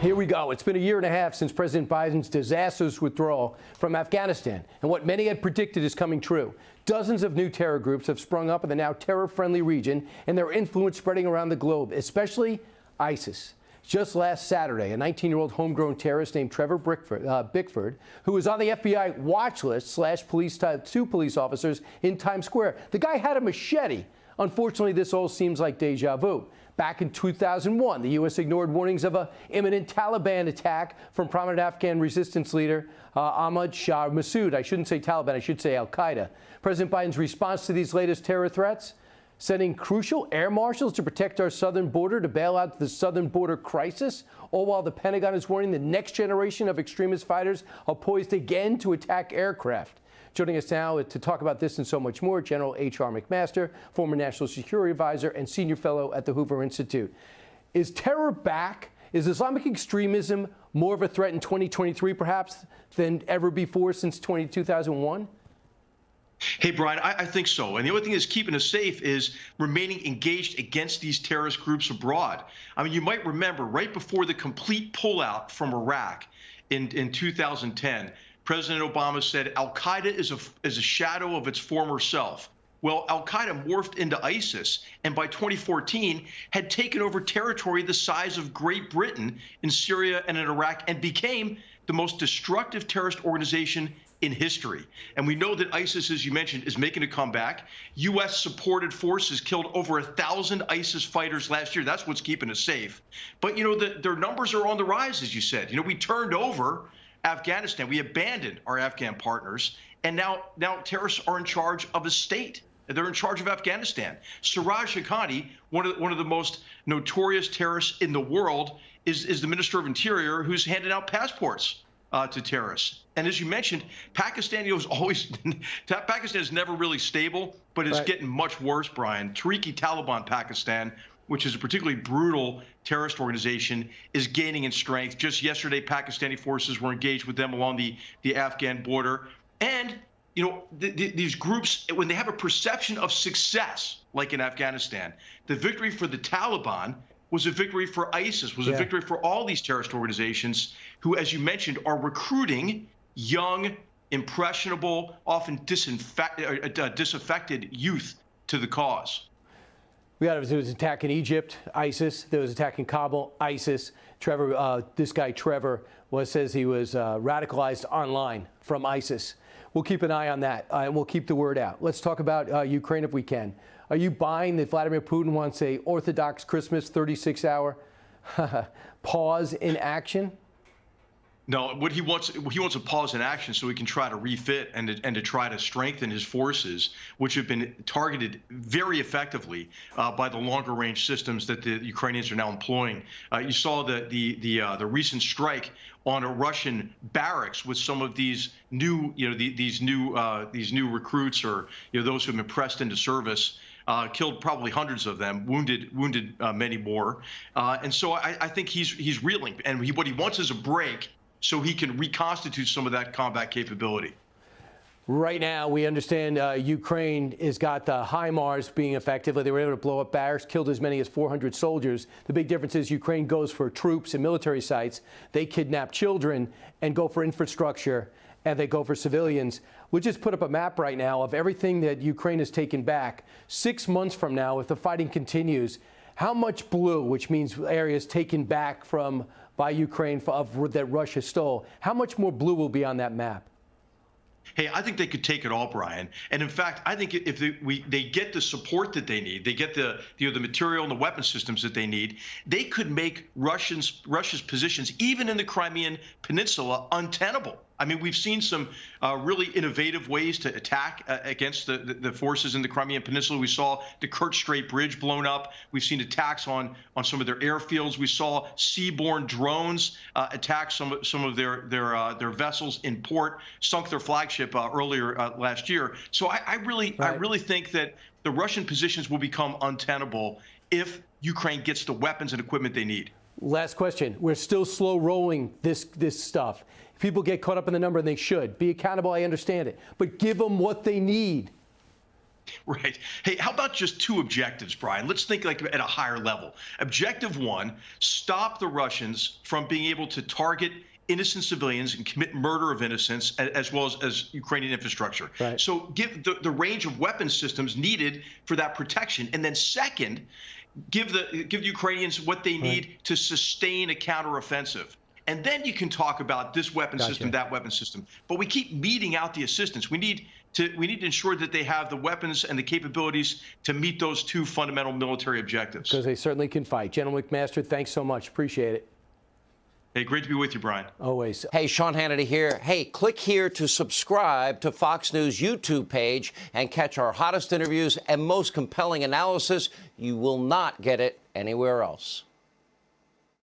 Here we go. It's been a year and a half since President Biden's disastrous withdrawal from Afghanistan, and what many had predicted is coming true. Dozens of new terror groups have sprung up in the now terror-friendly region, and their influence spreading around the globe, especially ISIS. Just last Saturday, a 19-year-old homegrown terrorist named Trevor Bickford, who was on the FBI watch list, slashed two police officers in Times Square. The guy had a machete. Unfortunately, this all seems like deja vu. Back in 2001, the U.S. ignored warnings of an imminent Taliban attack from prominent Afghan resistance leader Ahmad Shah Massoud. I shouldn't say Taliban, I should say al-Qaeda. President Biden's response to these latest terror threats? Sending crucial air marshals to protect our southern border to bail out the southern border crisis, all while the Pentagon is warning the next generation of extremist fighters are poised again to attack aircraft. Joining us now to talk about this and so much more, General H.R. McMaster, former National Security Advisor and Senior Fellow at the Hoover Institute. Is terror back? Is Islamic extremism more of a threat in 2023, perhaps, than ever before since 2001? Hey, Brian, I think so. And the only thing that's keeping us safe is remaining engaged against these terrorist groups abroad. I mean, you might remember right before the complete pullout from Iraq in 2010, President Obama said al-Qaeda is a shadow of its former self. Well, al-Qaeda morphed into ISIS, and by 2014 had taken over territory the size of Great Britain in Syria and in Iraq and became the most destructive terrorist organization in history. And we know that ISIS, as you mentioned, is making a comeback. U.S.-supported forces killed over 1,000 ISIS fighters last year. That's what's keeping us safe. But, you know, their numbers are on the rise, as you said. You know, we turned over Afghanistan. We abandoned our Afghan partners, and now terrorists are in charge of a state. They're in charge of Afghanistan. Siraj Haqqani, one of the most notorious terrorists in the world, is the Minister of Interior, who's handing out passports to terrorists. And as you mentioned, Pakistan is never really stable, but it's getting much worse, Brian. Tehrik-i-Taliban Pakistan, which is a particularly brutal terrorist organization, is gaining in strength. Just yesterday, Pakistani forces were engaged with them along the Afghan border. And, you know, these groups, when they have a perception of success, like in Afghanistan, the victory for the Taliban was a victory for ISIS, was a victory for all these terrorist organizations who, as you mentioned, are recruiting young, impressionable, often disaffected youth to the cause. There was an attack in Egypt, ISIS. There was an attack in Kabul, ISIS. This guy Trevor says he was radicalized online from ISIS. We'll keep an eye on that, and we'll keep the word out. Let's talk about Ukraine if we can. Are you buying that Vladimir Putin wants a Orthodox Christmas 36-hour pause in action? No, what he wants a pause in action so he can try to refit and to try to strengthen his forces, which have been targeted very effectively by the longer range systems that the Ukrainians are now employing. You saw the recent strike on a Russian barracks with some of these new, these new recruits, or those who have been pressed into service. Killed probably hundreds of them, wounded many more, and so I think he's reeling, and what he wants is a break so he can reconstitute some of that combat capability. Right now, we understand Ukraine has got the HIMARS being effective. They were able to blow up barracks, killed as many as 400 soldiers. The big difference is Ukraine goes for troops and military sites. They kidnap children and go for infrastructure, and they go for civilians. We'll just put up a map right now of everything that Ukraine has taken back. 6 months from now, if the fighting continues, how much blue, which means areas taken back by Ukraine that Russia stole, how much more blue will be on that map? Hey, I think they could take it all, Brian. And in fact, I think if they get the support that they need, they get the material and the weapon systems that they need, they could make Russia's positions, even in the Crimean Peninsula, untenable. I mean, we've seen some really innovative ways to attack against the forces in the Crimean Peninsula. We saw the Kerch Strait Bridge blown up. We've seen attacks on some of their airfields. We saw seaborne drones attack some of their vessels in port, sunk their flagship earlier last year. So I really think that the Russian positions will become untenable if Ukraine gets the weapons and equipment they need. Last question. We're still slow rolling this stuff. People get caught up in the number, and they should. Be accountable, I understand it. But give them what they need. Right. Hey, how about just two objectives, Brian? Let's think like at a higher level. Objective one, stop the Russians from being able to target innocent civilians and commit murder of innocents, as well as Ukrainian infrastructure. Right. So give the range of weapon systems needed for that protection. And then second, give the Ukrainians what they need to sustain a counteroffensive. And then you can talk about this weapon system, that weapon system. But we keep meting out the assistance. We need to ensure that they have the weapons and the capabilities to meet those two fundamental military objectives. Because they certainly can fight. General McMaster, thanks so much. Appreciate it. Hey, great to be with you, Brian. Always. Hey, Sean Hannity here. Hey, click here to subscribe to Fox News YouTube page and catch our hottest interviews and most compelling analysis. You will not get it anywhere else.